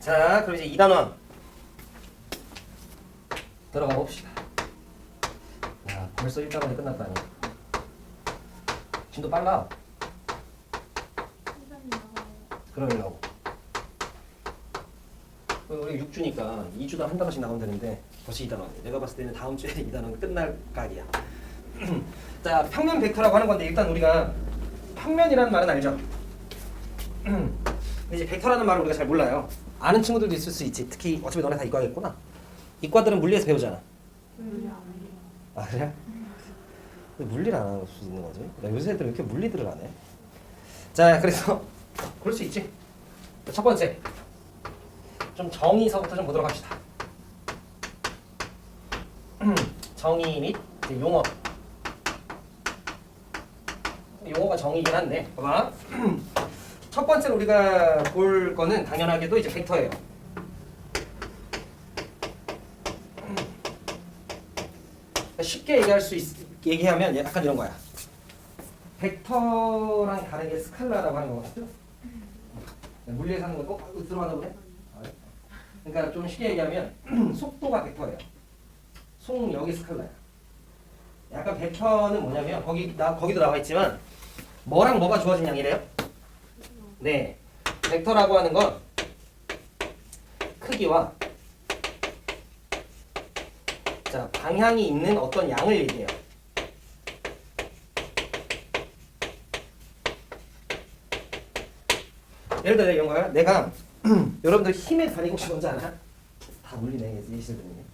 자, 그럼 이제 2단원 들어가 봅시다. 야, 벌써 1단원이 끝났다니. 진도 빨라. 그러려고. 우리 6주니까 2주당 한 단원씩 나오면 되는데 벌써 2단원. 내가 봤을 때는 다음 주에 2단원 끝날 각이야. 자, 평면 벡터라고 하는 건데 일단 우리가 평면이라는 말은 알죠? 근데 이제 벡터라는 말을 우리가 잘 몰라요. 아는 친구들도 있을 수 있지. 특히 어차피 너네 다 이과겠구나. 이과들은 물리에서 배우잖아. 아 그래? 근데 물리를 안 할 수 있는 거지? 야, 요새 애들은 왜 이렇게 물리들을 안 해? 자, 그래서 그럴 수 있지. 첫 번째, 좀 정의서부터 좀 보도록 합시다. 정의 및 이제 용어. 용어가 정의이긴 한데, 봐봐. 첫 번째로 우리가 볼 거는 당연하게도 이제 벡터예요. 쉽게 얘기하면 약간 이런 거야. 벡터랑 다르게 스칼라라고 하는 거거든요. 물리에서 하는 거 꼭 들어가나 보네. 그러니까 좀 쉽게 얘기하면 속도가 벡터예요. 속력이 스칼라야. 약간 벡터는 뭐냐면 거기도 나와 있지만 뭐랑 뭐가 주어진 양이래요? 네, 벡터라고 하는 건 크기와 자 방향이 있는 어떤 양을 얘기해요. 예를 들어 이런 거야. 내가 여러분들 힘의 단위 혹시 뭔지 알아? 다 물리네 예시들은.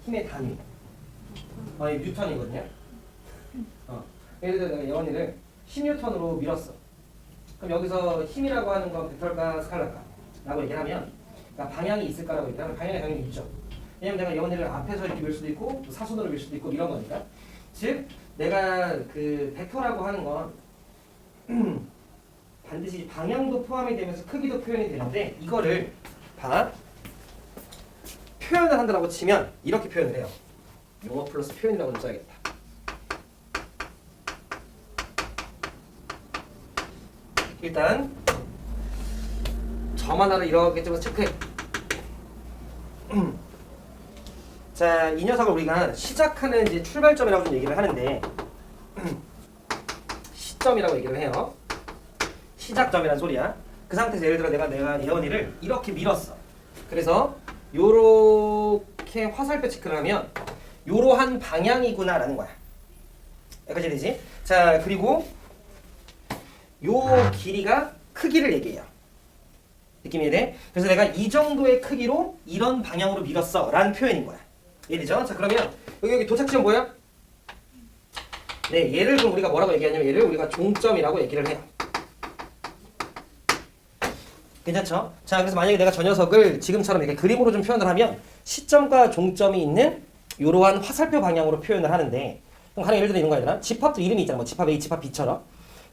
힘의 단위. 이 뉴턴이거든요. 예를 들어 내가 예원이를 10뉴턴으로 밀었어. 그럼 여기서 힘이라고 하는 건 벡터일까 스칼라일까? 라고 얘기를 하면 그러니까 방향이 있을까라고 얘기하면 방향이 당연히 있죠. 왜냐면 내가 예원이를 앞에서 이렇게 밀 수도 있고 또 사선으로 밀 수도 있고 이런 거니까. 즉 내가 그 벡터라고 하는 건 반드시 방향도 포함이 되면서 크기도 표현이 되는데 이거를 표현을 한다고 치면 이렇게 표현을 해요. 용어 플러스 표현이라고 좀 써야겠다. 일단 점 하나를 이렇게 좀 체크해. 자, 이 녀석을 우리가 시작하는 이제 출발점이라고 좀 얘기를 하는데 시점이라고 얘기를 해요. 시작점이란 소리야. 그 상태에서 예를 들어 내가 예원이를 이렇게 밀었어. 그래서 요렇게 화살표 체크를 하면 요러한 방향이구나 라는 거야. 여기까지 되지? 자, 그리고 요 길이가 크기를 얘기해요. 느낌이 돼? 그래서 내가 이 정도의 크기로 이런 방향으로 밀었어 라는 표현인 거야. 이해되죠? 자, 그러면 여기 도착지점 뭐야? 네, 얘를 그럼 우리가 뭐라고 얘기하냐면 얘를 우리가 종점이라고 얘기를 해요. 괜찮죠? 자, 그래서 만약에 내가 저 녀석을 지금처럼 이렇게 그림으로 좀 표현을 하면 시점과 종점이 있는 이러한 화살표 방향으로 표현을 하는데 그럼 가령 예를 들어 이런 거 아니라 집합도 이름이 있잖아. 뭐 집합 A, 집합 B처럼.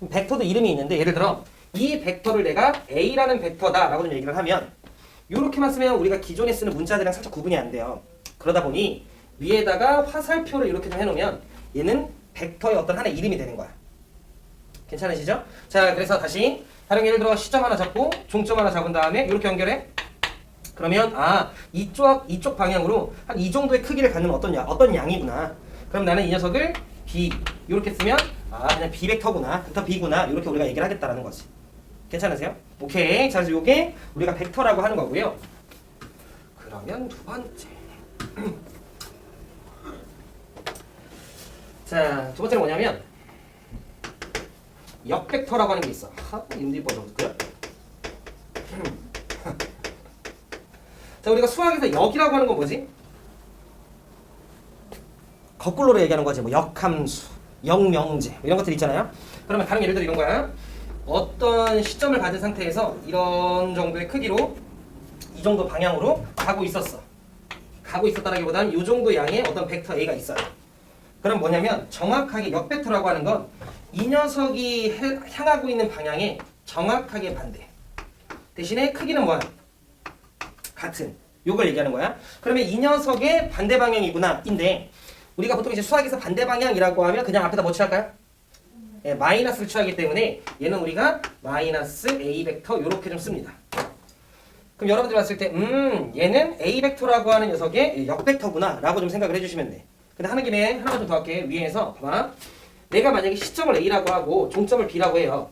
벡터도 이름이 있는데 예를 들어 이 벡터를 내가 A라는 벡터다라고 좀 얘기를 하면 이렇게만 쓰면 우리가 기존에 쓰는 문자들이랑 살짝 구분이 안 돼요. 그러다 보니 위에다가 화살표를 이렇게 좀 해놓으면 얘는 벡터의 어떤 하나의 이름이 되는 거야. 괜찮으시죠? 자, 그래서 다시 다른 예를 들어 시점 하나 잡고 종점 하나 잡은 다음에 이렇게 연결해. 그러면 이쪽 방향으로 한 이 정도의 크기를 갖는 어떤 양이구나. 그럼 나는 이 녀석을 B 이렇게 쓰면 그냥 B 벡터구나. 벡터 B구나. 이렇게 우리가 얘기를 하겠다라는 거지. 괜찮으세요? 오케이. 자, 그래서 요게 우리가 벡터라고 하는 거고요. 그러면 두 번째. 자, 두 번째는 뭐냐면 역벡터라고 하는 게 있어. 인디 버전고요. 자, 우리가 수학에서 역이라고 하는 건 뭐지? 거꾸로로 얘기하는 거지. 뭐 역함수, 역명제 이런 것들 있잖아요. 그러면 다른 예를 들어 이런 거야. 어떤 시점을 가진 상태에서 이런 정도의 크기로 이 정도 방향으로 가고 있었어. 가고 있었다라기보다는 이 정도 양의 어떤 벡터 A가 있어요. 그럼 뭐냐면 정확하게 역벡터라고 하는 건 이 녀석이 향하고 있는 방향에 정확하게 반대. 대신에 크기는 뭐야? 같은. 요걸 얘기하는 거야. 그러면 이 녀석의 반대 방향이구나 인데 우리가 보통 이제 수학에서 반대 방향이라고 하면 그냥 앞에다 뭐 취할까요? 네, 마이너스를 취하기 때문에 얘는 우리가 마이너스 A 벡터 요렇게 좀 씁니다. 그럼 여러분들이 봤을 때 얘는 A 벡터라고 하는 녀석의 역벡터구나 라고 좀 생각을 해주시면 돼. 근데 하는 김에 하나만 좀 더 할게. 위에서 봐봐. 내가 만약에 시점을 A라고 하고 종점을 B라고 해요.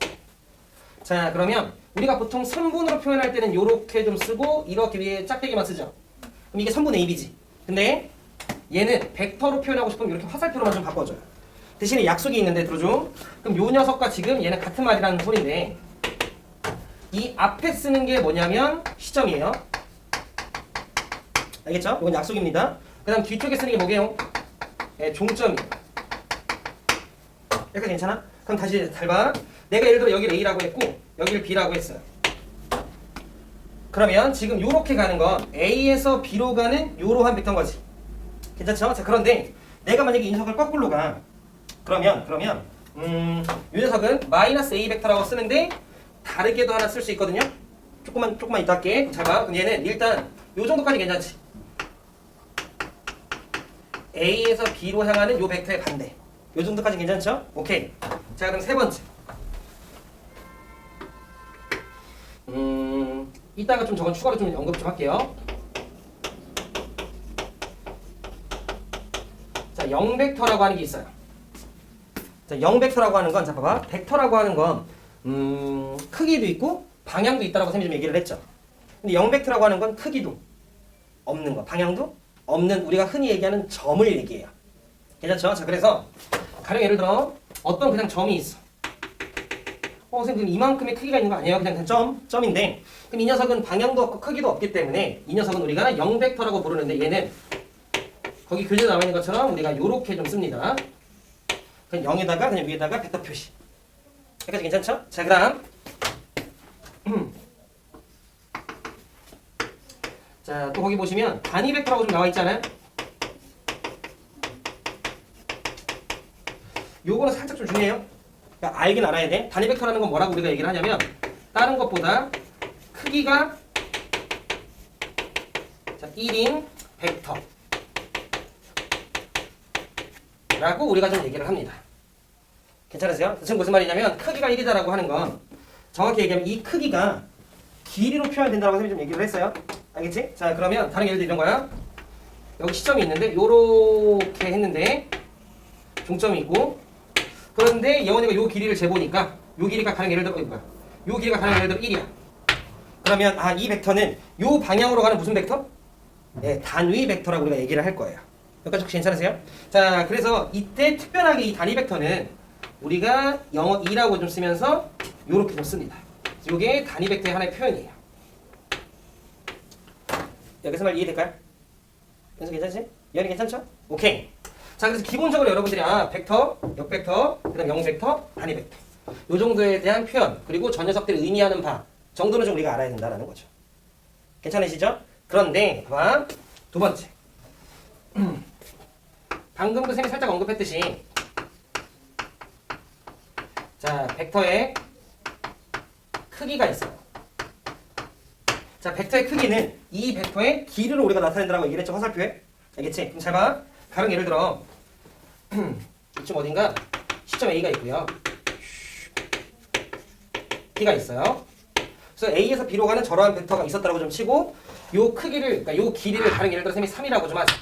자, 그러면 우리가 보통 선분으로 표현할 때는 이렇게 좀 쓰고 이렇게 위에 짝대기만 쓰죠. 그럼 이게 선분 AB지. 근데 얘는 벡터로 표현하고 싶으면 이렇게 화살표로만 좀 바꿔줘요. 대신에 약속이 있는데 들어줘. 그럼 요 녀석과 지금 얘는 같은 말이라는 소리인데 이 앞에 쓰는 게 뭐냐면 시점이에요. 알겠죠? 이건 약속입니다. 그 다음 뒤쪽에 쓰는 게 뭐게요? 네, 종점이에요. 여기까지 괜찮아? 그럼 다시 잘 봐. 내가 예를 들어 여기를 A라고 했고 여기를 B라고 했어요. 그러면 지금 요렇게 가는 건 A에서 B로 가는 요러한 벡터인 거지. 괜찮죠? 자, 그런데 내가 만약에 이 녀석을 거꾸로 가. 그러면 이 녀석은 마이너스 A 벡터라고 쓰는데 다르게도 하나 쓸 수 있거든요. 조금만 이따 할게. 잘 봐. 그럼 얘는 일단 요 정도까지 괜찮지. A에서 B로 향하는 요 벡터의 반대. 요 정도까지 괜찮죠? 오케이. 자, 그럼 세 번째. 이따가 좀 저건 추가로 좀 언급 좀 할게요. 자, 0벡터라고 하는 게 있어요. 자, 0벡터라고 하는 건, 자, 봐봐. 벡터라고 하는 건, 크기도 있고, 방향도 있다라고 쌤이 좀 얘기를 했죠. 근데 0벡터라고 하는 건 크기도 없는 거, 방향도 없는, 우리가 흔히 얘기하는 점을 얘기해요. 괜찮죠? 자, 그래서, 가령 예를 들어, 어떤 그냥 점이 있어. 선생님, 이만큼의 크기가 있는 거 아니에요? 그냥 점인데, 그럼 이 녀석은 방향도 없고 크기도 없기 때문에, 이 녀석은 우리가 0벡터라고 부르는데, 얘는, 거기 교재에 나와 있는 것처럼 우리가 요렇게 좀 씁니다. 그냥 0에다가 그냥 위에다가 벡터 표시. 여기까지 괜찮죠? 자, 그다음 자, 또 거기 보시면 단위 벡터라고 좀 나와 있잖아요. 요거는 살짝 좀 중요해요. 그러니까 알긴 알아야 돼. 단위 벡터라는 건 뭐라고 우리가 얘기를 하냐면 다른 것보다 크기가 자, 1인 벡터 라고 우리가 좀 얘기를 합니다. 괜찮으세요? 지금 무슨 말이냐면 크기가 1이다라고 하는 건 정확히 얘기하면 이 크기가 길이로 표현된다고 선생님이 좀 얘기를 했어요. 알겠지? 자, 그러면 다른 예를 들어 이런 거야. 여기 시점이 있는데 요렇게 했는데 종점이 있고 그런데 예원이가 요 길이를 재보니까 요 길이가 가령 예를 들어 요 길이가 가령 예를 들어 1이야. 그러면 이 벡터는 요 방향으로 가는 무슨 벡터? 네, 단위 벡터라고 우리가 얘기를 할 거예요. 여기까지 혹시 괜찮으세요? 자, 그래서 이때 특별하게 이 단위 벡터는 우리가 영어 2라고 좀 쓰면서 요렇게 좀 씁니다. 요게 단위 벡터의 하나의 표현이에요. 여기서 말 이해될까요? 연습 괜찮지? 연이 괜찮죠? 오케이. 자, 그래서 기본적으로 여러분들이 벡터, 역벡터, 그 다음 0벡터, 단위 벡터 요 정도에 대한 표현 그리고 저 녀석들이 의미하는 바 정도는 좀 우리가 알아야 된다는 거죠. 괜찮으시죠? 그런데 봐봐. 두 번째. 방금도 쌤이 살짝 언급했듯이 자, 벡터의 크기가 있어요. 자, 벡터의 크기는 이 벡터의 길이로 우리가 나타낸다라고 얘기를 했죠, 화살표에. 알겠지? 그럼 잘 봐. 가령 예를 들어 이쯤 어딘가 시점 A가 있고요. B가 있어요. 그래서 A에서 B로 가는 저러한 벡터가 있었다고 좀 치고 요 크기를, 그러니까 요 길이를 가령 예를 들어 쌤이 3이라고 좀 하자.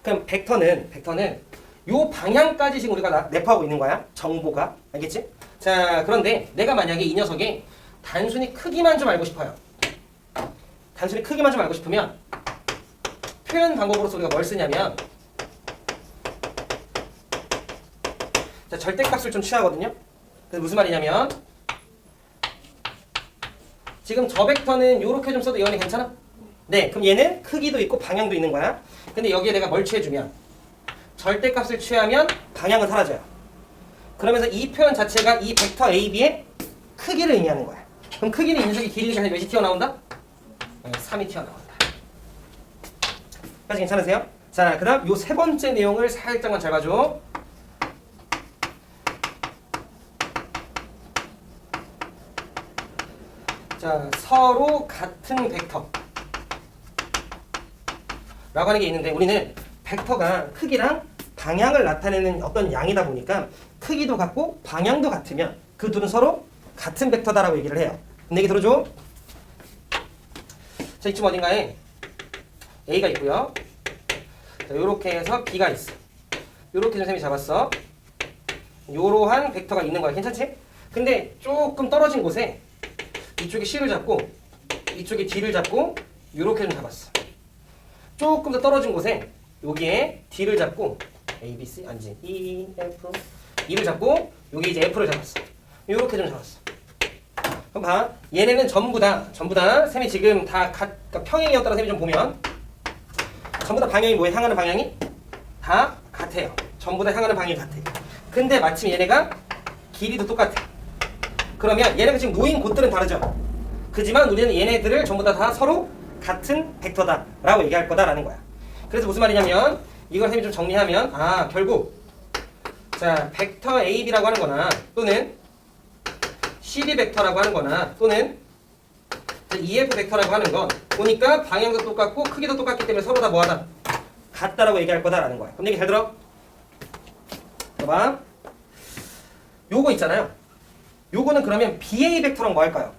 그럼 벡터는 요 방향까지 지금 우리가 내포하고 있는 거야. 정보가. 알겠지? 자, 그런데 내가 만약에 이 녀석의 단순히 크기만 좀 알고 싶어요. 단순히 크기만 좀 알고 싶으면 표현 방법으로서 우리가 뭘 쓰냐면 자, 절대값을 좀 취하거든요. 그래서 무슨 말이냐면 지금 저 벡터는 요렇게 좀 써도 예원이 괜찮아? 네, 그럼 얘는 크기도 있고 방향도 있는 거야. 근데 여기에 내가 뭘 취해주면 절대값을 취하면 방향은 사라져요. 그러면서 이 표현 자체가 이 벡터 AB의 크기를 의미하는 거야. 그럼 크기는 이 녀석의 길이가 몇이 튀어나온다? 3이 튀어나온다. 까지 괜찮으세요? 자, 그 다음 요 세 번째 내용을 살짝만 잘 봐줘. 자, 서로 같은 벡터 라고 하는 게 있는데 우리는 벡터가 크기랑 방향을 나타내는 어떤 양이다 보니까 크기도 같고 방향도 같으면 그 둘은 서로 같은 벡터다라고 얘기를 해요. 근데 얘기 들어줘. 자, 이쯤 어딘가에 A가 있고요. 자, 요렇게 해서 B가 있어. 요렇게 좀 셈이 잡았어. 요러한 벡터가 있는 거야. 괜찮지? 근데 조금 떨어진 곳에 이쪽에 C를 잡고 이쪽에 D를 잡고 요렇게 좀 잡았어. 조금 더 떨어진 곳에 여기에 D를 잡고 A, B, C 아니지 E, F E를 잡고 여기 이제 F를 잡았어. 요렇게 좀 잡았어. 그럼 봐. 얘네는 전부 다 셈이 지금 다 그러니까 평행이었다는 셈이 좀 보면 전부 다 방향이 뭐에 향하는 방향이 다 같아요. 전부 다 향하는 방향이 같아. 근데 마침 얘네가 길이도 똑같아. 그러면 얘네가 지금 놓인 곳들은 다르죠. 그지만 우리는 얘네들을 전부 다 서로 같은 벡터다라고 얘기할 거다라는 거야. 그래서 무슨 말이냐면 이걸 쌤이 좀 정리하면 결국 자 벡터 AB라고 하는 거나 또는 CD 벡터라고 하는 거나 또는 EF 벡터라고 하는 건 보니까 방향도 똑같고 크기도 똑같기 때문에 서로 다 뭐하다? 같다라고 얘기할 거다라는 거야. 그럼 얘기 잘 들어? 봐봐. 요거 있잖아요. 요거는 그러면 BA 벡터랑 뭐 할까요?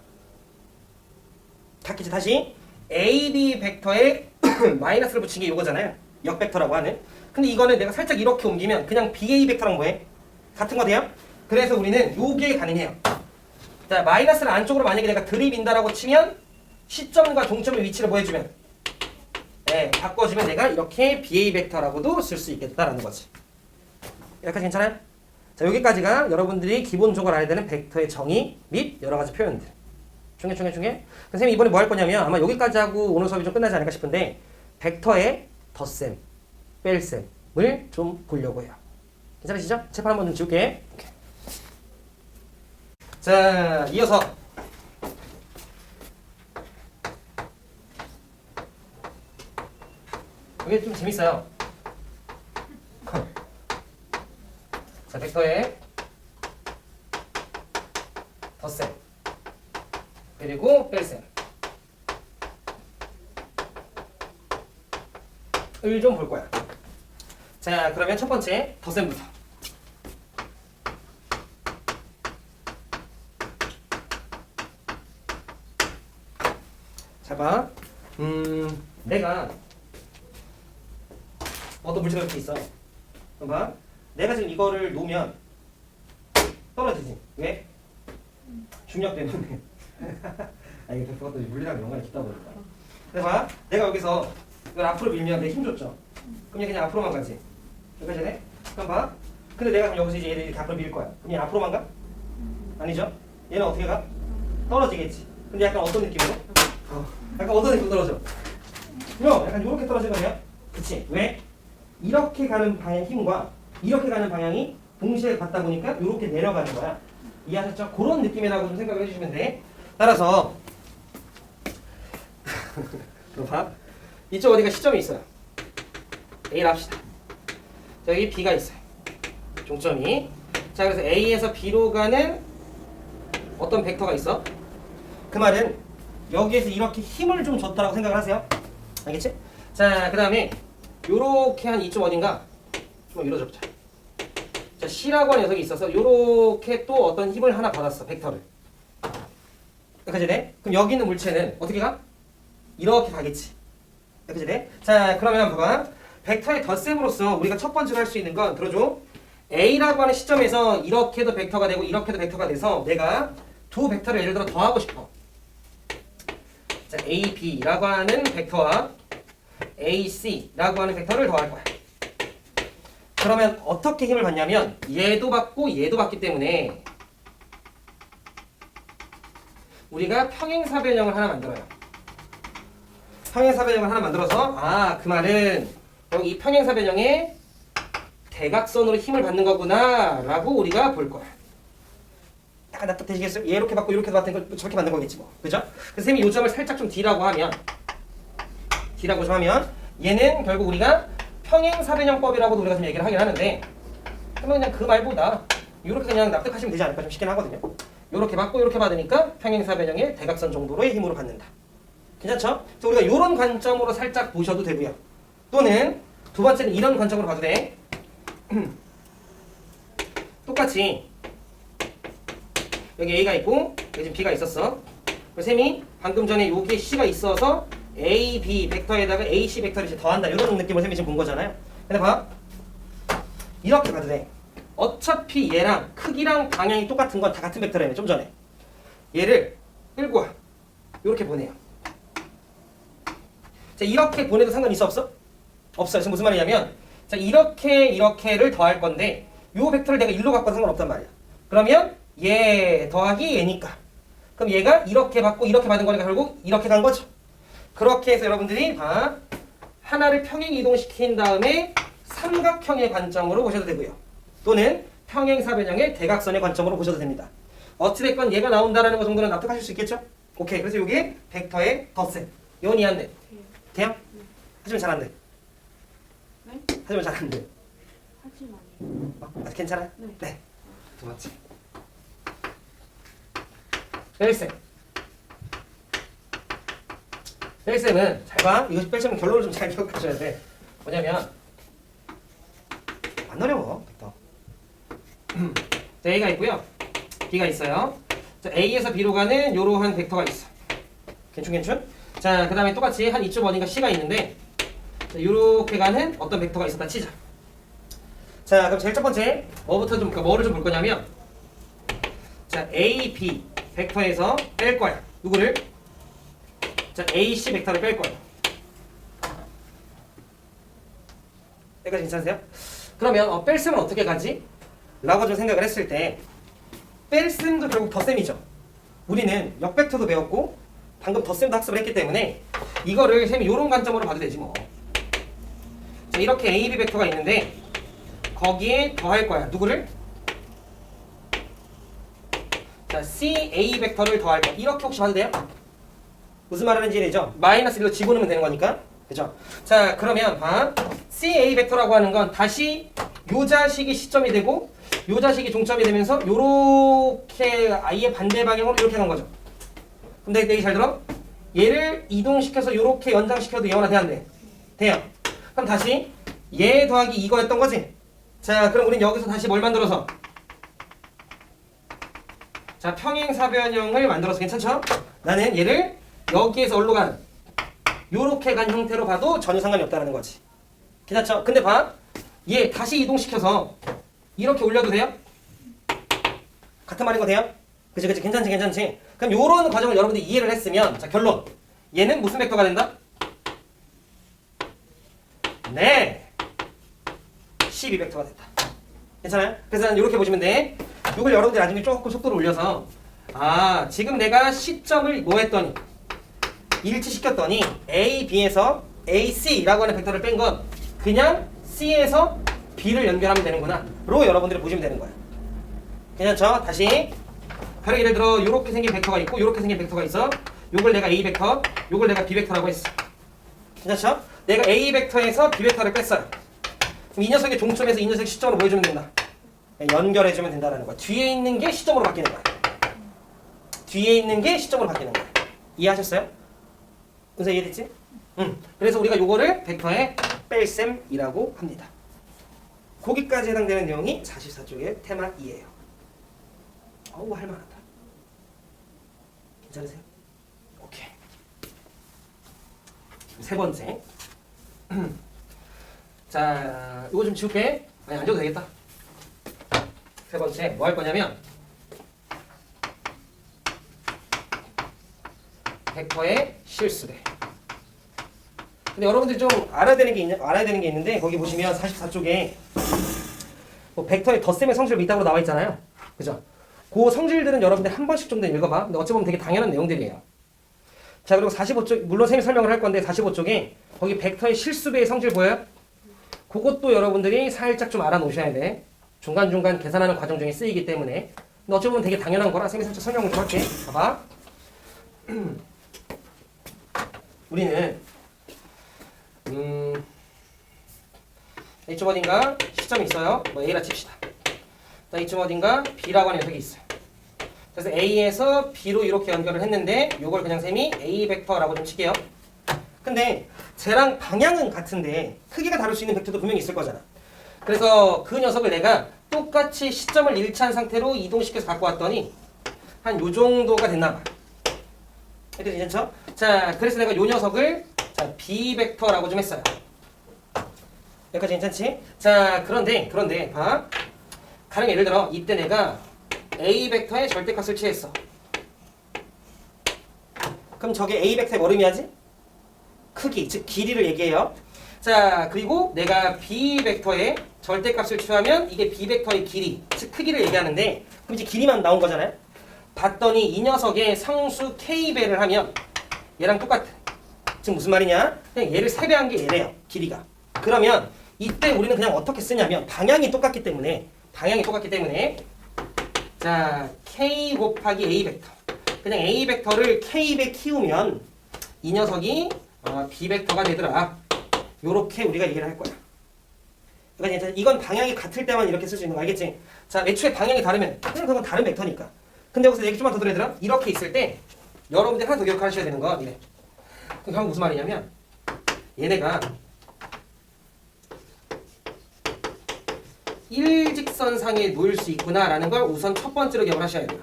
같겠지. 다시 AB 벡터에 마이너스를 붙인 게 요거잖아요. 역벡터라고 하는. 근데 이거는 내가 살짝 이렇게 옮기면 그냥 BA 벡터랑 뭐해? 같은 거 돼요? 그래서 우리는 요게 가능해요. 자, 마이너스를 안쪽으로 만약에 내가 들이민다라고 치면 시점과 종점의 위치를 뭐 해주면? 네, 바꿔주면 내가 이렇게 BA 벡터라고도 쓸 수 있겠다라는 거지. 여기까지 괜찮아요? 자, 여기까지가 여러분들이 기본적으로 알아야 되는 벡터의 정의 및 여러 가지 표현들. 중에. 선생님이 이번에 뭐 할 거냐면 아마 여기까지 하고 오늘 수업이 좀 끝나지 않을까 싶은데 벡터의 덧셈, 뺄셈을 좀 보려고 해요. 괜찮으시죠? 칠판 한번 좀 지울게. 오케이. 자, 이어서 이게 좀 재밌어요. 자, 벡터의 덧셈 그리고 뺄셈 을 좀 볼 거야. 자, 그러면 첫 번째 덧셈부터. 자, 봐. 내가 어떤 물체가 이렇게 있어. 그럼 봐. 내가 지금 이거를 놓으면 떨어지지. 왜? 중력 때문에. 아니, 그것도 물리랑 연관이 깊다 보니까. 근데 봐. 내가 여기서 이걸 앞으로 밀면 내 힘 줬죠. 그럼 얘 그냥 앞으로만 가지. 여기까지 돼? 그럼 봐. 근데 내가 그럼 여기서 이제 얘를 이렇게 앞으로 밀 거야. 그럼 얘 앞으로만 가? 아니죠? 얘는 어떻게 가? 떨어지겠지. 근데 약간 어떤 느낌으로? 약간 어떤 느낌으로 떨어져? 그럼 약간 이렇게 떨어지는 거냐? 그치? 왜? 이렇게 가는 방향 힘과 이렇게 가는 방향이 동시에 같다 보니까 이렇게 내려가는 거야. 이해하셨죠? 그런 느낌이라고 좀 생각을 해주시면 돼. 따라서 봐. 이쪽 어디가 시점이 있어요. A를 합시다. 자, 여기 B가 있어요. 종점이. 자, 그래서 A에서 B로 가는 어떤 벡터가 있어? 그 말은 여기에서 이렇게 힘을 좀 줬다라고 생각을 하세요. 알겠지? 자, 그 다음에 요렇게 한 이쪽 어딘가 좀 밀어줘보자. 자, C라고 하는 녀석이 있어서 요렇게 또 어떤 힘을 하나 받았어. 벡터를. 여기까지 돼? 그럼 여기 있는 물체는 어떻게 가? 이렇게 가겠지. 여기까지 돼? 자, 그러면 봐봐. 벡터의 덧셈으로서 우리가 첫 번째로 할 수 있는 건 들어줘. A라고 하는 시점에서 이렇게도 벡터가 되고 이렇게도 벡터가 돼서 내가 두 벡터를 예를 들어 더하고 싶어. 자, AB라고 하는 벡터와 AC라고 하는 벡터를 더할 거야. 그러면 어떻게 힘을 받냐면 얘도 받고 얘도 받기 때문에 우리가 평행사변형을 하나 만들어요. 평행사변형을 하나 만들어서 그 말은 여기 이 평행사변형에 대각선으로 힘을 받는 거구나 라고 우리가 볼 거야. 약간 납득되시겠어요? 얘 이렇게 받고 이렇게 받는 걸 저렇게 만든 거겠지 뭐. 그죠? 그래서 쌤이 요점을 살짝 좀 D라고 좀 하면 얘는 결국 우리가 평행사변형법이라고도 우리가 좀 얘기를 하긴 하는데 그냥 그 말보다 이렇게 그냥 납득하시면 되지 않을까 좀 쉽긴 하거든요. 이렇게 받고 이렇게 받으니까 평행사변형의 대각선 정도로의 힘으로 받는다. 괜찮죠? 그래서 우리가 이런 관점으로 살짝 보셔도 되고요. 또는 두 번째는 이런 관점으로 봐도 돼. 똑같이 여기 A가 있고 여기 지금 B가 있었어. 쌤이 방금 전에 여기에 C가 있어서 A, B 벡터에다가 A, C 벡터를 이제 더한다. 이런 느낌을 쌤이 지금 본 거잖아요. 근데 봐. 이렇게 가도 돼. 어차피 얘랑 크기랑 방향이 똑같은 건 다 같은 벡터라며 좀 전에. 얘를 끌고 와. 이렇게 보내요. 자, 이렇게 보내도 상관 있어 없어? 없어요. 지금 무슨 말이냐면 자, 이렇게를 더할 건데 요 벡터를 내가 일로 갖고 상관없단 말이야. 그러면 얘 더하기 얘니까. 그럼 얘가 이렇게 받고 이렇게 받은 거니까 결국 이렇게 간 거죠. 그렇게 해서 여러분들이 다 하나를 평행 이동시킨 다음에 삼각형의 관점으로 보셔도 되고요. 또는 평행사변형의 대각선의 관점으로 보셔도 됩니다. 어찌됐건 얘가 나온다는 거 정도는 납득하실 수 있겠죠? 오케이. 그래서 이게 벡터의 덧셈. 이건 이해 안 돼? 돼요? 하지만 잘 안 돼. 네? 하지만 잘 안 돼. 하지만요. 아직 괜찮아요? 네. 네. 두 번째. 뺄셈. 뺄셈은 잘 봐. 이거 뺄셈은 결론을 좀 잘 기억하셔야 돼. 뭐냐면 안 어려워. 벡터. 자, A가 있고요. B가 있어요. 자, A에서 B로 가는 이러한 벡터가 있어. 괜춘? 자, 그 다음에 똑같이 한 이쯤 어딘가 C가 있는데 자, 요렇게 가는 어떤 벡터가 있었다 치자. 자, 그럼 제일 첫 번째 뭐를 좀 볼 거냐면 자, A, B 벡터에서 뺄 거야. 누구를? 자, A, C 벡터를 뺄 거야. 여기까지 괜찮으세요? 그러면 뺄셈은 어떻게 가지? 라고 좀 생각을 했을 때 뺄셈도 결국 덧셈이죠. 우리는 역벡터도 배웠고 방금 덧셈도 학습을 했기 때문에 이거를 쌤이 이런 관점으로 봐도 되지 뭐. 자, 이렇게 A, B 벡터가 있는데 거기에 더할 거야. 누구를? 자, C, A 벡터를 더할 거야. 이렇게 혹시 봐도 돼요? 무슨 말 하는지 이해되죠? 마이너스 1로 집어넣으면 되는 거니까. 그죠? 자, 그러면 봐. C, A 벡터라고 하는 건 다시 요 자식이 시점이 되고 요 자식이 종점이 되면서 요렇게 아예 반대 방향으로 이렇게 간 거죠. 근데 얘기 잘 들어? 얘를 이동시켜서 요렇게 연장시켜도 얘와 돼 안 돼? 돼요. 그럼 다시 얘 더하기 이거였던 거지? 자, 그럼 우린 여기서 다시 뭘 만들어서? 자, 평행사변형을 만들어서 괜찮죠? 나는 얘를 여기에서 어디로 가는? 요렇게 간 형태로 봐도 전혀 상관이 없다는 거지. 괜찮죠? 근데 봐. 얘 다시 이동시켜서 이렇게 올려도 돼요? 같은 말인 거 돼요? 그치 괜찮지. 그럼 요런 과정을 여러분들이 이해를 했으면 자, 결론. 얘는 무슨 벡터가 된다? 네. 12벡터가 됐다. 괜찮아요? 그래서 난 이렇게 보시면 돼. 이걸 여러분들이 나중에 조금 속도를 올려서 아, 지금 내가 시점을 뭐 했더니 일치시켰더니 A, B에서 A, C라고 하는 벡터를 뺀 건 그냥 C에서 B를 연결하면 되는구나 로 여러분들이 보시면 되는 거예요. 괜찮죠? 다시 가령 예를 들어 요렇게 생긴 벡터가 있고 요렇게 생긴 벡터가 있어. 요걸 내가 A 벡터, 요걸 내가 B 벡터라고 했어. 괜찮죠? 내가 A 벡터에서 B 벡터를 뺐어요. 그럼 이 녀석의 종점에서 이 녀석의 시점으로 보여주면 된다. 연결해주면 된다는 거야. 뒤에 있는 게 시점으로 바뀌는 거야. 뒤에 있는 게 시점으로 바뀌는 거야. 이해하셨어요? 은서 이해됐지? 그래서 우리가 요거를 벡터의 뺄셈이라고 합니다. 거기까지 해당되는 내용이 44쪽의 테마 2예요. 어우, 할만하다. 괜찮으세요? 오케이. 세 번째. 자, 이거 좀 지울게. 아니, 안 줘도 되겠다. 세 번째, 뭐 할 거냐면 벡터의 실수대. 근데 여러분들이 좀 알아야 되는 게 있는데 거기 보시면 44쪽에 뭐 벡터의 덧셈의 성질 이따구로 나와 있잖아요. 그죠? 그 성질들은 여러분들 한 번씩 좀 더 읽어봐. 근데 어찌 보면 되게 당연한 내용들이에요. 자, 그리고 45쪽, 물론 쌤이 설명을 할 건데 45쪽에 거기 벡터의 실수배의 성질 보여요? 그것도 여러분들이 살짝 좀 알아놓으셔야 돼. 중간중간 계산하는 과정 중에 쓰이기 때문에. 근데 어찌 보면 되게 당연한 거라 쌤이 살짝 설명을 좀 할게. 봐봐. 우리는 이쯤 어딘가 시점이 있어요. 뭐 A라 칩시다. 자, 이쯤 어딘가 B라고 하는 녀석이 있어요. 그래서 A에서 B로 이렇게 연결을 했는데 요걸 그냥 쌤이 A 벡터라고 좀 칠게요. 근데 쟤랑 방향은 같은데 크기가 다를 수 있는 벡터도 분명히 있을 거잖아. 그래서 그 녀석을 내가 똑같이 시점을 일치한 상태로 이동시켜서 갖고 왔더니 한 요 정도가 됐나 봐. 이렇게 괜찮죠? 자, 그래서 내가 요 녀석을 자, B 벡터라고 좀 했어요. 여기까지 괜찮지? 자, 그런데 봐. 가령 예를 들어 이때 내가 A 벡터의 절대값을 취했어. 그럼 저게 A 벡터의 뭘 의미하지? 크기, 즉 길이를 얘기해요. 자, 그리고 내가 B 벡터의 절대값을 취하면 이게 B 벡터의 길이, 즉 크기를 얘기하는데 그럼 이제 길이만 나온 거잖아요. 봤더니 이 녀석의 상수 K배를 하면 얘랑 똑같아. 지금 무슨 말이냐? 그냥 얘를 3배한 게 얘래요. 길이가. 그러면 이때 우리는 그냥 어떻게 쓰냐면 방향이 똑같기 때문에 자, K 곱하기 A 벡터. 그냥 A 벡터를 K배 키우면 이 녀석이 B 벡터가 되더라. 요렇게 우리가 얘기를 할 거야. 그러니까 이건 방향이 같을 때만 이렇게 쓸 수 있는 거 알겠지? 자, 애초에 방향이 다르면 그냥 그건 다른 벡터니까. 근데 여기서 얘기 좀만 더 들어 얘들아. 이렇게 있을 때 여러분들이 하나 더 기억하셔야 되는 건 이래. 그럼 결국 무슨 말이냐면 얘네가 일직선상에 놓일 수 있구나라는 걸 우선 첫 번째로 기억을 하셔야 돼요.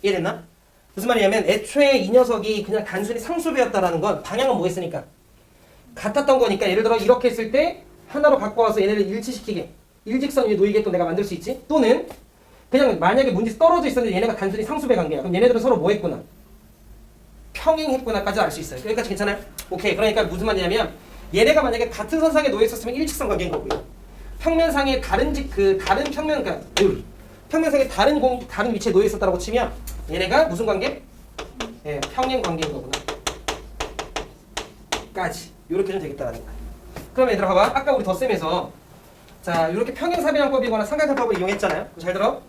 이해됐나? 무슨 말이냐면 애초에 이 녀석이 그냥 단순히 상수배였다라는 건 방향은 뭐 했으니까 같았던 거니까 예를 들어 이렇게 했을 때 하나로 갖고 와서 얘네를 일치시키게 일직선 위에 놓이게끔 내가 만들 수 있지. 또는 그냥 만약에 문제에서 떨어져 있었는데 얘네가 단순히 상수배 관계야. 그럼 얘네들은 서로 뭐 했구나? 평행했구나까지 알 수 있어요. 여기까지 괜찮아요? 오케이. 그러니까 무슨 말이냐면 얘네가 만약에 같은 선상에 놓여 있었으면 일직선 관계인 거고요. 평면상에 다른 평면 그러니까 평면상에 다른 위치에 놓여 있었다고 치면 얘네가 무슨 관계? 예, 평행 관계인 거구나. 까지. 이렇게 좀 되겠다라는 거야. 그럼 얘들아 봐봐. 아까 우리 덧셈에서 자, 이렇게 평행사변형법이거나 삼각형법을 이용했잖아요. 잘 들어.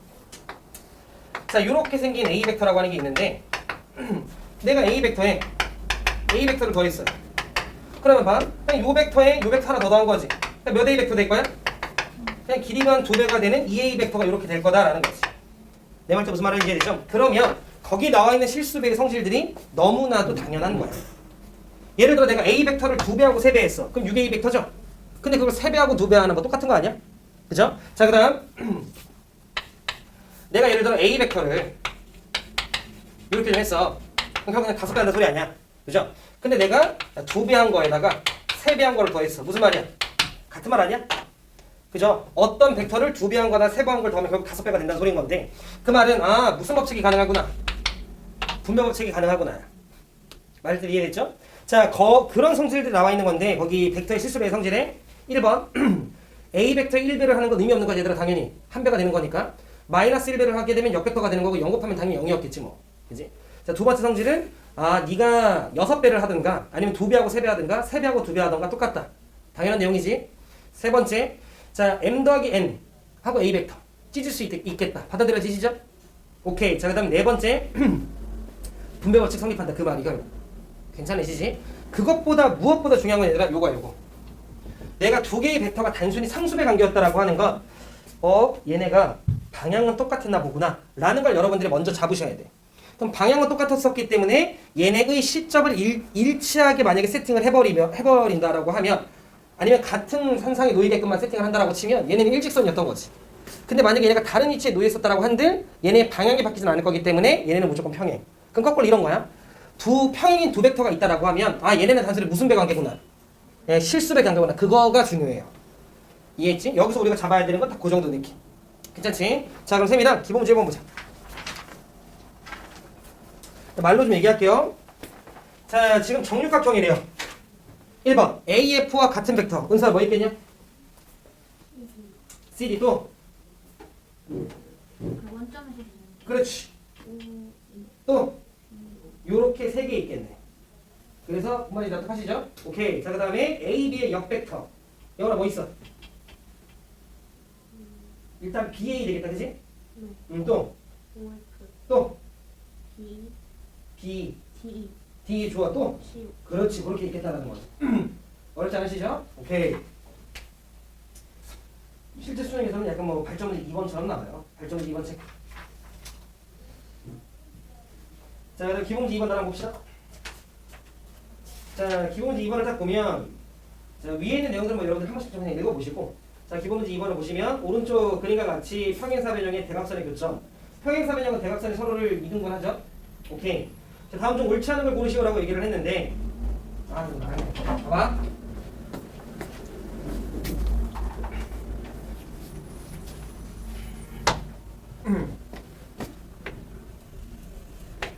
자, 이렇게 생긴 A 벡터라고 하는 게 있는데 내가 A 벡터에 A 벡터를 더했어요. 그러면 봐. 그냥 요 벡터에 요 벡터 하나 더 더한 거지. 몇 A 벡터 될 거야? 그냥 길이가 한 2배가 되는 2A 벡터가 이렇게 될 거다라는 거지. 내 말때 무슨 말인지 이해되죠? 그러면 거기 나와 있는 실수배의 성질들이 너무나도 당연한 거야. 예를 들어 내가 A 벡터를 2배하고 3배 했어. 그럼 6A 벡터죠? 근데 그걸 3배하고 2배 하는 거 똑같은 거 아니야? 그죠? 자, 그 다음 내가 예를 들어 A 벡터를 이렇게 좀 했어. 그럼 그냥 5배 한다 소리 아니야? 그죠? 근데 내가 2배 한 거에다가 3배 한 거를 더했어. 무슨 말이야? 같은 말 아니야? 그죠? 어떤 벡터를 2배 한 거나 3배 한 걸 더하면 결국 5배가 된다는 소리인 건데 그 말은 무슨 법칙이 가능하구나. 분배 법칙이 가능하구나. 말들 이해됐죠? 자, 그런 성질들이 나와 있는 건데 거기 벡터의 실수배의 성질에 1번 A 벡터 1배를 하는 건 의미 없는 거지 얘들아. 당연히 한 배가 되는 거니까 마이너스 1배를 하게 되면 역벡터가 되는 거고 0 곱하면 당연히 0이었겠지 뭐. 그지? 자, 두 번째 성질은 네가 6배를 하든가 아니면 2배하고 3배 하든가 3배하고 2배 하든가 똑같다. 당연한 내용이지. 세 번째, 자, m 더하기 n 하고 A 벡터 찢을 수 있겠다. 받아들여지시죠? 오케이. 자, 그 다음 네 번째 분배 법칙 성립한다. 그 말이 결국 괜찮으시지? 그것보다 무엇보다 중요한 건 얘들아 요거 내가 두 개의 벡터가 단순히 상수배 관계였다라고 하는 건 얘네가 방향은 똑같았나 보구나 라는 걸 여러분들이 먼저 잡으셔야 돼. 그럼 방향은 똑같았었기 때문에 얘네의 시점을 일치하게 만약에 세팅을 해버린다라고 하면 아니면 같은 선상에 놓이게끔만 세팅을 한다라고 치면 얘네는 일직선이었던 거지. 근데 만약에 얘네가 다른 위치에 놓여 있었다라고 한들 얘네의 방향이 바뀌진 않을 거기 때문에 얘네는 무조건 평행. 그럼 거꾸로 이런 거야. 평행인 두 벡터가 있다라고 하면 얘네는 단순히 무슨 배 관계구나. 실수배 관계구나. 그거가 중요해요. 이해했지? 여기서 우리가 잡아야 되는 건 딱 그 정도 느낌. 괜찮지? 자, 그럼 셈이랑 기본 문제 1번 보자. 말로 좀 얘기할게요. 자, 지금 정육각형이래요. 1번 AF와 같은 벡터. 은사 뭐 있겠냐? CD 또? 그 원점에서 그렇지. 또? 요렇게 세 개 있겠네. 그래서 그 말이 납득하시죠? 오케이. 자, 그 다음에 AB의 역벡터. 영어로 뭐 있어? 일단 BA 되겠다, 그지? 또? OF 또? B B, D D 좋아. 또? C 그렇지. 그렇게 있겠다는 거죠. 어렵지 않으시죠? 오케이. 실제 수능에서는 약간 뭐 발전문제 2번처럼 나와요. 발전문제 2번 책. 자, 그럼 기본문제 2번 나랑 봅시다. 자, 기본문제 2번을 딱 보면 자, 위에 있는 내용들 뭐 여러분들 한 번씩 좀 그냥 읽어보시고 자, 기본문제 2번을 보시면 오른쪽 그림과 같이 평행사변형의 대각선의 교점 평행사변형은 대각선이 서로를 이등분하죠. 오케이. 자, 다음 좀 옳지 않은 걸 고르시오라고 얘기를 했는데 좀 나가네. 봐봐.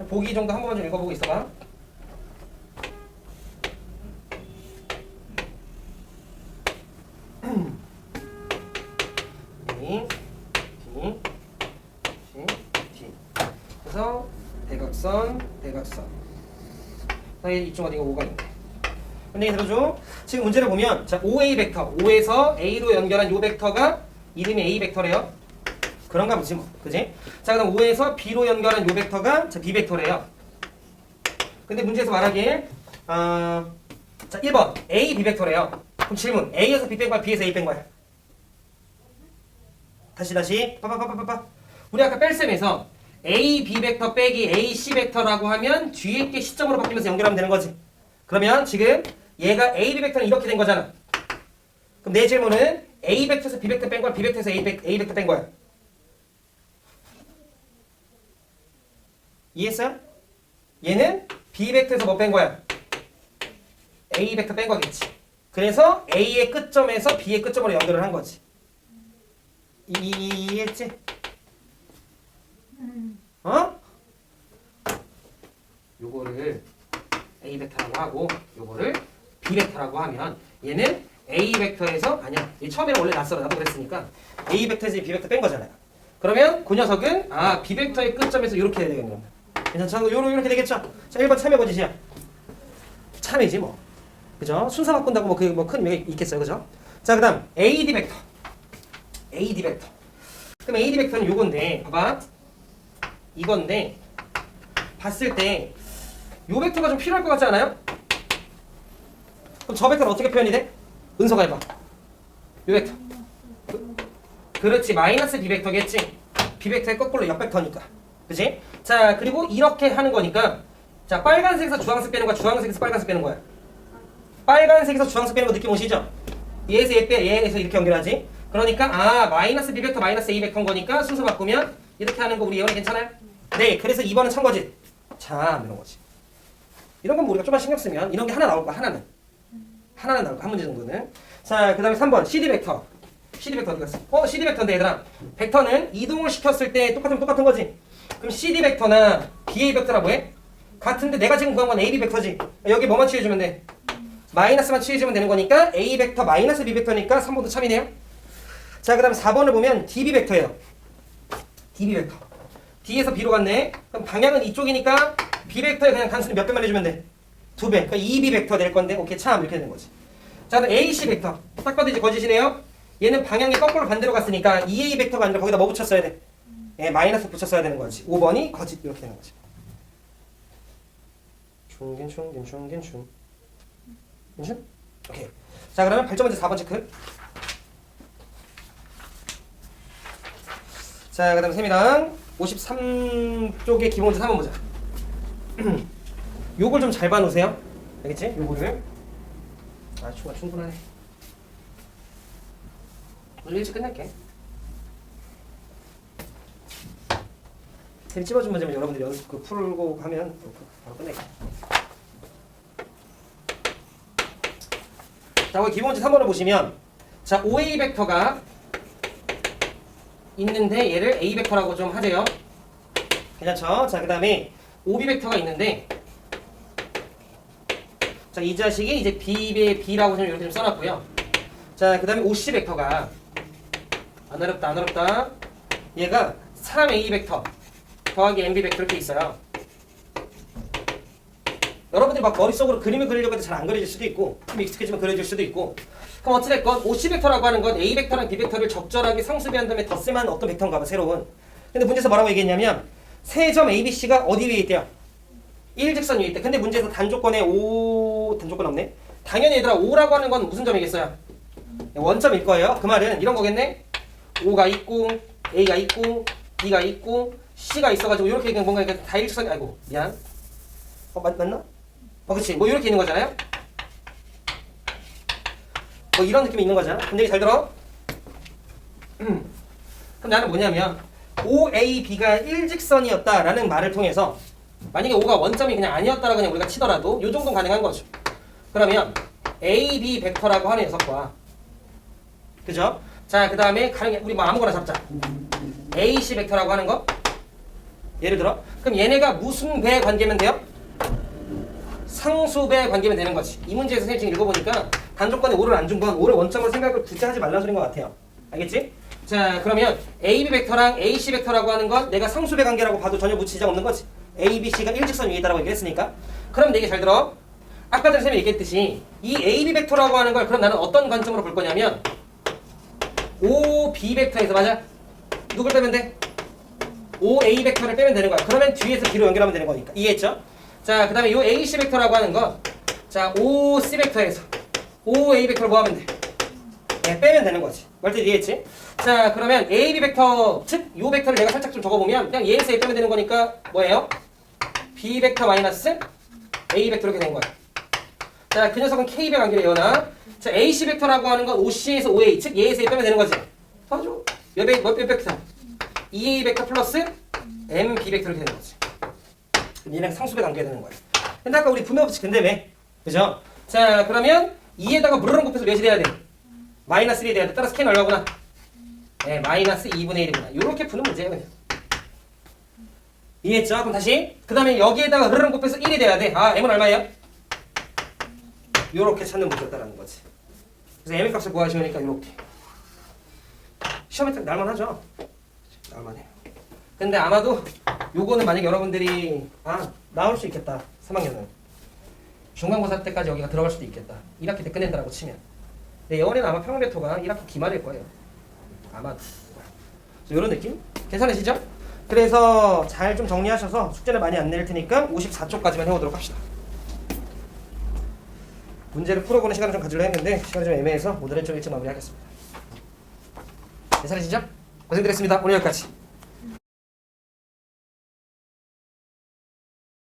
보기 정도 한 번만 좀 읽어보고 있어봐. D, D, D, D. 그래서 대각선, 대각선. 사이 이쪽 어디가 5가 있네. 근데 들어줘. 지금 문제를 보면 자 5A 벡터, 5에서 A로 연결한 요 벡터가 이름이 A 벡터래요. 그런가 보지 뭐. 그지? 자 그다음 5에서 B로 연결한 요 벡터가 자 B 벡터래요. 근데 문제에서 말하길 자 1번 A, B 벡터래요. 그럼 질문 A에서 B 뺀 거야? B에서 A 뺀 거야? 다시 빠빠빠빠빠. 우리 아까 뺄셈에서 A, B 벡터 빼기 A, C 벡터라고 하면 뒤에 게 시점으로 바뀌면서 연결하면 되는 거지. 그러면 지금 얘가 A, B 벡터는 이렇게 된 거잖아. 그럼 내 질문은 A 벡터에서 B 벡터 뺀 거야? B 벡터에서 A 벡터 뺀 거야? 이해했어요? 얘는 B 벡터에서 뭐 뺀 거야? A 벡터 뺀 거겠지. 그래서 A의 끝점에서 B의 끝점으로 연결을 한 거지. 이해했지? 어? 요거를 A 벡터라고 하고 요거를 B 벡터라고 하면 얘는 A 벡터에서 아니야. 이 처음에는 원래 낯설어. 나도 그랬으니까 A 벡터에서 B 벡터 뺀 거잖아요. 그러면 그 녀석은 B 벡터의 끝점에서 이렇게 해야 되겠네요. 괜찮죠? 이렇게 되겠죠? 자, 1번 참여 거짓이야. 참여지 뭐. 그죠? 순서 바꾼다고 뭐 큰 의미가 있겠어요. 그죠? 자, 그다음 AD 벡터. AD 벡터. 그럼 AD 벡터는 요건데 봐봐. 이건데 봤을 때 요 벡터가 좀 필요할 것 같지 않아요? 그럼 저 벡터는 어떻게 표현이 돼? 은서가 해봐. 요 벡터. 그렇지. 마이너스 B 벡터겠지. B 벡터의 거꾸로 옆 벡터니까. 그치? 자, 그리고 이렇게 하는 거니까 자, 빨간색에서 주황색 빼는 거야? 주황색에서 빨간색 빼는 거야? 빨간색에서 주황색 빼는 거 느낌 오시죠? 얘에서 얘 빼, 얘에서 이렇게 연결하지? 그러니까 마이너스 B 벡터 마이너스 A 벡터인 거니까 순서 바꾸면 이렇게 하는 거 우리 예원이 괜찮아요? 네, 그래서 2번은 참거짓. 참 이런 거지. 이런 건 우리가 좀만 신경 쓰면 이런 게 하나 나올 거야. 하나는 나올 거야. 한 문제 정도는. 자, 그 다음에 3번 CD 벡터. CD 벡터 어디 갔어? CD 벡터인데 얘들아. 벡터는 이동을 시켰을 때 똑같은 거지. 그럼 CD 벡터나 BA 벡터라고 해? 같은데 내가 지금 구한 건 AB 벡터지. 여기 뭐만 취해주면 돼? 마이너스만 취해주면 되는 거니까 A 벡터 마이너스 B 벡터니까 3번도 참이네요. 자, 그 다음에 4번을 보면 DB 벡터예요. DB 벡터. D에서 B로 갔네. 그럼 방향은 이쪽이니까 B 벡터에 그냥 단순히 몇 배만 해주면 돼? 2배. 그러니까 2B 벡터 될 건데 오케이 참 이렇게 되는 거지. 자, 그럼 AC 벡터. 딱 봐도 이제 거짓이네요. 얘는 방향이 거꾸로 반대로 갔으니까 EA 벡터가 아니라 거기다 뭐 붙였어야 돼? 예, 마이너스 붙였어야 되는 거지. 5번이 거짓 이렇게 되는 거지. 충. 오케이. 자, 그러면 발전 문제 4번 체크. 자, 그 다음에 셈이랑 53쪽의 기본 문제 3번 보자. 요걸 좀 잘 봐놓으세요. 알겠지? 요거를. 충분하네. 오늘 일찍 끝낼게. 셈 찝어준 문제면 여러분들이 연습 풀고 하면 바로 끝낼게. 자, 거기 기본 문제 3번을 보시면 자, OA 벡터가 있는데 얘를 A 벡터라고 좀 하세요. 괜찮죠? 자, 그 다음에 OB 벡터가 있는데 자, 이 자식이 이제 B라고 좀 이렇게 좀 써놨고요. 자, 그 다음에 OC 벡터가 안 어렵다. 얘가 3A 벡터 더하기 MB 벡터 이렇게 있어요. 여러분들이 막 머릿속으로 그림을 그리려고 해도 잘 안 그려질 수도 있고 좀 익숙해지면 그려질 수도 있고 그럼 어찌됐건 OC 벡터라고 하는 건 A 벡터랑 B 벡터를 적절하게 상수비한 다음에 덧셈한 어떤 벡터인가 봐 새로운. 근데 문제에서 뭐라고 얘기했냐면 세 점 ABC가 어디 위에 있대요? 일직선 위에 있대. 근데 문제에서 단조건에 단조건 없네. 당연히 얘들아 5라고 하는 건 무슨 점이겠어요? 원점일 거예요. 그 말은 이런 거겠네. 5가 있고 A가 있고 B가 있고 C가 있어가지고 이렇게 그냥 뭔가 다 일직선 아이고 미안. 맞나? 그치. 뭐 이렇게 있는 거잖아요. 뭐 이런 느낌이 있는 거잖아. 근데 잘 들어. 그럼 나는 뭐냐면 OAB가 일직선이었다라는 말을 통해서 만약에 5가 원점이 그냥 아니었다라고 그냥 우리가 치더라도 요 정도는 가능한 거죠. 그러면 A, B 벡터라고 하는 녀석과 그죠? 자, 그 다음에 우리 뭐 아무거나 잡자. A, C 벡터라고 하는 거. 예를 들어. 그럼 얘네가 무슨 배 관계면 돼요? 상수배 관계면 되는 거지. 이 문제에서 선생님 지금 읽어보니까 단조건에 5를 안 준 건 5를 원점으로 생각을 굳이 하지 말라는 소리인 것 같아요. 알겠지? 자, 그러면 AB 벡터랑 AC 벡터라고 하는 건 내가 상수배 관계라고 봐도 전혀 지장 없는 거지. A, B, C가 일직선 위에 있다라고 얘기했으니까. 그럼 내 얘기 잘 들어. 아까 전에 선생님이 얘기했듯이 이 AB 벡터라고 하는 걸 그럼 나는 어떤 관점으로 볼 거냐면 OB 벡터에서 맞아? 누굴 빼면 돼? OA 벡터를 빼면 되는 거야. 그러면 뒤에서 B로 연결하면 되는 거니까. 이해했죠? 자, 그 다음에 이 AC 벡터라고 하는 건 자, OC 벡터에서 OA 벡터를 뭐 하면 돼? 네, 빼면 되는 거지. 말때 이해했지? 자, 그러면 AB 벡터, 즉, 요 벡터를 내가 살짝 좀 적어보면 그냥 얘에서 A 빼면 되는 거니까 뭐예요? B 벡터 마이너스 A 벡터 이렇게 된 거야. 자, 그 녀석은 K배 관계를 예언하. 자, AC 벡터라고 하는 건 OC에서 OA, 즉 얘에서 A 빼면 되는 거지. 봐줘. 몇 벡터? EA 벡터 플러스 MB 벡터 이렇게 되는 거지. 얘랑 상수배 관계가 되는 거야. 근데 아까 우리 분모법칙 근데매. 그죠? 자, 그러면 2에다가 무르렁 곱해서 몇이 돼야 돼? 마이너스 1이 돼야 돼. 따라서 K는 얼마구나? 네, 마이너스 2분의 1이구나. 요렇게 푸는 문제예요, 그냥. 이해했죠? 그럼 다시. 그 다음에 여기에다가 흐르렁 곱해서 1이 돼야 돼. 아, M은 얼마예요? 요렇게 찾는 문제였다라는 거지. 그래서 M의 값을 구하시니까 요렇게. 시험에 딱 날만하죠? 날만해요. 근데 아마도 요거는 만약에 여러분들이 나올 수 있겠다. 3학년은. 중간고사 때까지 여기가 들어갈 수도 있겠다. 1학기 때 끝낸다라고 치면. 근데 영어에는 아마 평배토가 1학기 기말일 거예요. 아마도. 이런 느낌? 괜찮으시죠? 그래서 잘 좀 정리하셔서 숙제를 많이 안 낼 테니까 54쪽까지만 해오도록 합시다. 문제를 풀어보는 시간을 좀 가지려 했는데 시간이 좀 애매해서 오늘은 좀 일찍 마무리하겠습니다. 괜찮으시죠? 고생드렸습니다. 오늘 여기까지.